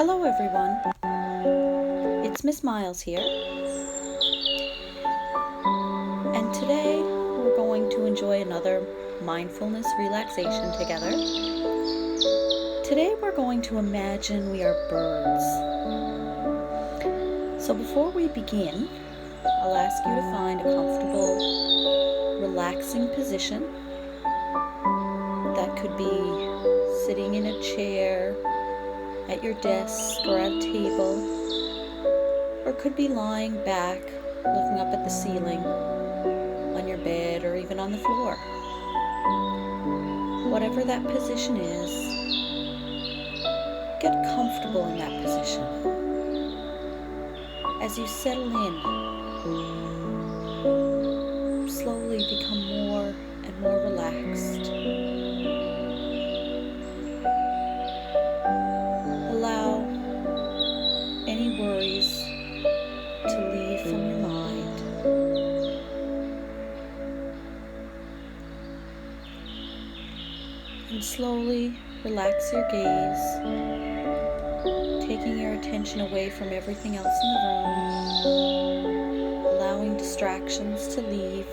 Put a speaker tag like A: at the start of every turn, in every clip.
A: Hello everyone, it's Miss Miles here, and today we're going to enjoy another mindfulness relaxation together. Today we're going to imagine we are birds. So before we begin, I'll ask you to find a comfortable, relaxing position. That could be sitting in a chair, at your desk or at a table, or it could be lying back, looking up at the ceiling, on your bed, or even on the floor. Whatever that position is, get comfortable in that position. As you settle in, slowly become more and more relaxed. Allow any worries to leave from your mind. And slowly relax your gaze, taking your attention away from everything else in the room, allowing distractions to leave.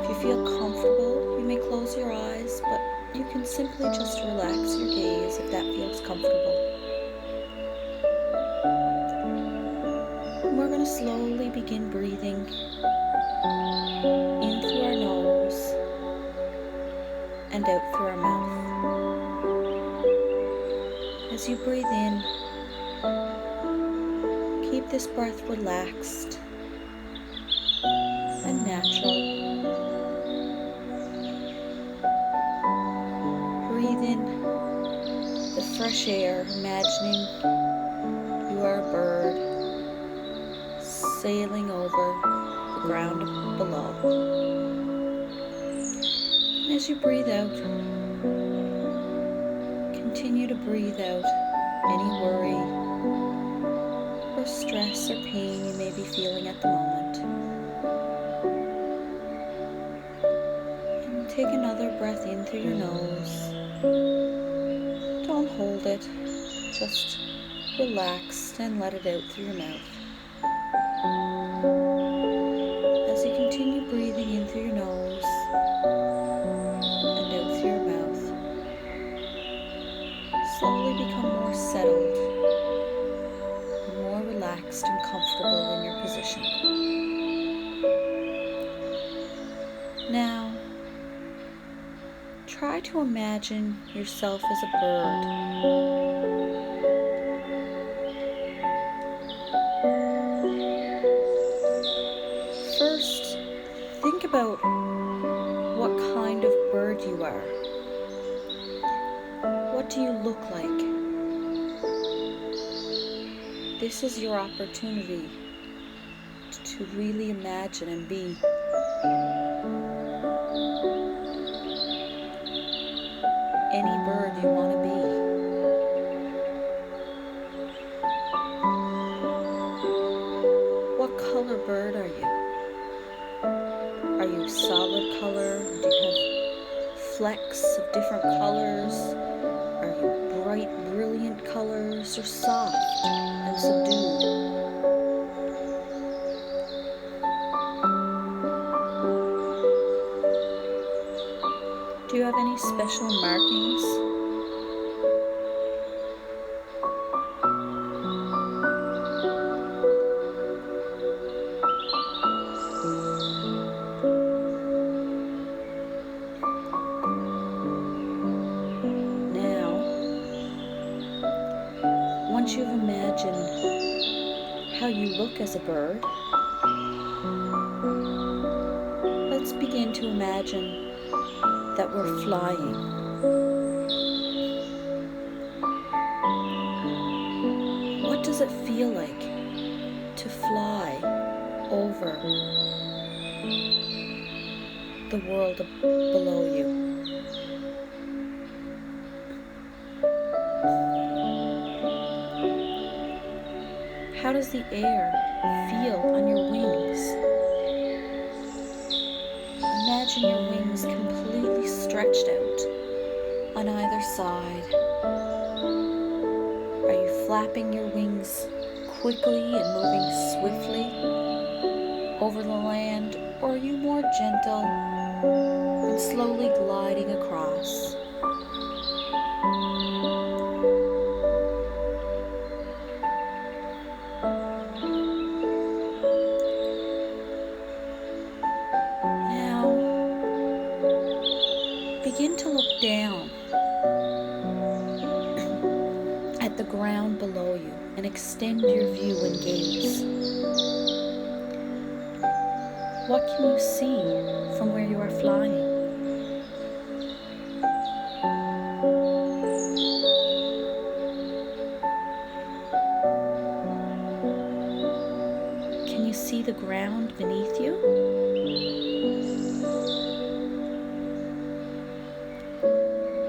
A: If you feel comfortable, you may close your eyes, but you can simply just relax your gaze if that feels comfortable. And we're going to slowly begin breathing in through our nose and out through our mouth. As you breathe in, keep this breath relaxed and natural. Breathe in the fresh air, imagining you are a bird sailing over the ground below. And as you breathe out, continue to breathe out any worry or stress or pain you may be feeling at the moment. And take another breath in through your nose. Don't hold it, just relax and let it out through your mouth. As you continue breathing in through your nose and out through your mouth, slowly become more settled, more relaxed and comfortable in your position. Now, try to imagine yourself as a bird. First, think about what kind of bird you are. What do you look like? This is your opportunity to really imagine and be. Any bird you want to be. What color bird are you? Are you solid color? Do you have flecks of different colors? Are you bright, brilliant colors, or soft and subdued? Do you have any special markings? Now, once you've imagined how you look as a bird, let's begin to imagine that we're flying. What does it feel like to fly over the world below you? How does the air feel on your wings? Imagine your wings completely stretched out on either side. flapping your wings quickly and moving swiftly over the land, or are you more gentle and slowly gliding across? Now, begin to look down at the ground below you and extend your view and gaze. What can you see from where you are flying? Can you see the ground beneath you?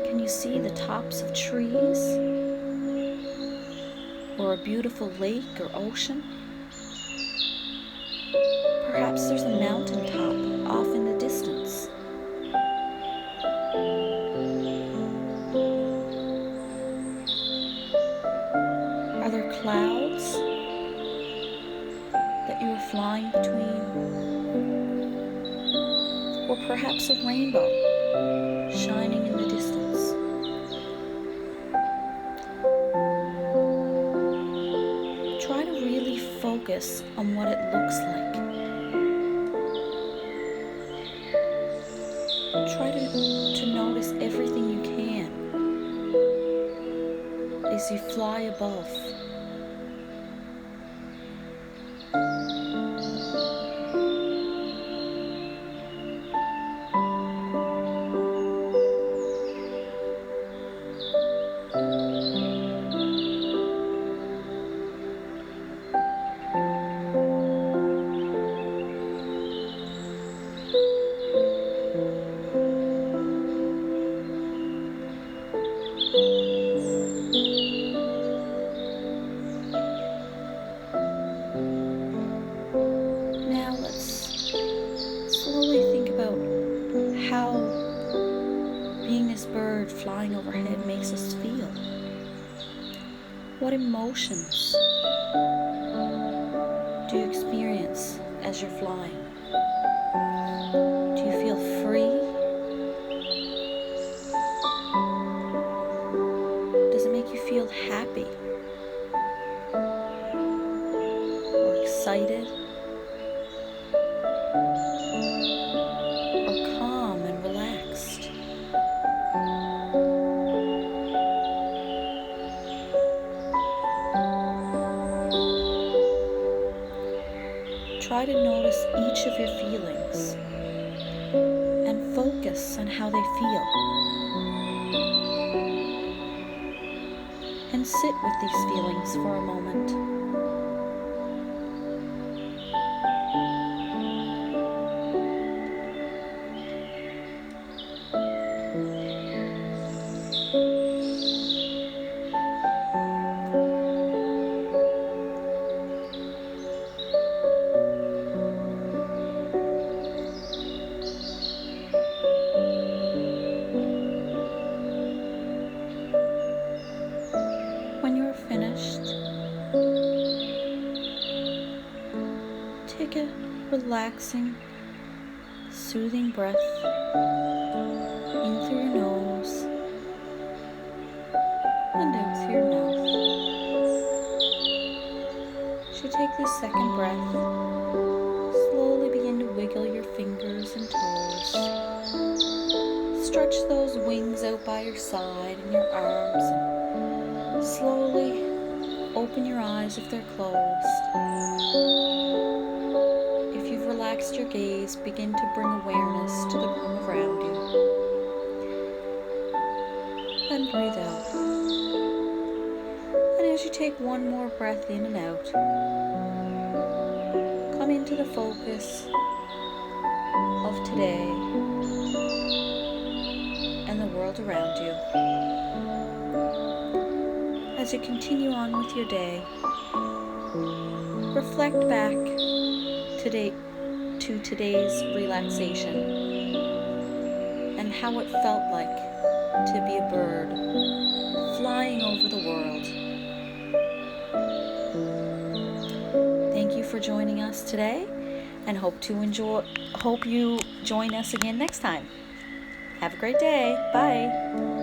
A: Can you see the tops of trees? Or a beautiful lake or ocean? Perhaps there's a mountaintop off in the distance. Are there clouds that you are flying between? Or perhaps a rainbow shining in the distance? Try to really focus on what it looks like. Try to notice everything you can as you fly above. Now let's slowly think about how being this bird flying overhead makes us feel. What emotions do you experience as you're flying? Do you feel free? Does it make you feel happy? Or excited? Or calm and relaxed? Try to notice each of your feelings and focus on how they feel. And sit with these feelings for a moment. When you're finished, take a relaxing, soothing breath in through your nose and out through your mouth. As you take this second breath, slowly begin to wiggle your fingers and toes. Stretch those wings out by your side and your arms, and slowly open your eyes if they're closed. If you've relaxed your gaze, begin to bring awareness to the room around you. And breathe out. And as you take one more breath in and out, come into the focus of today and the world around you. As you continue on with your day, reflect back to today's relaxation and how it felt like to be a bird flying over the world. joining us today, and hope you join us again next time. Have a great day. Bye.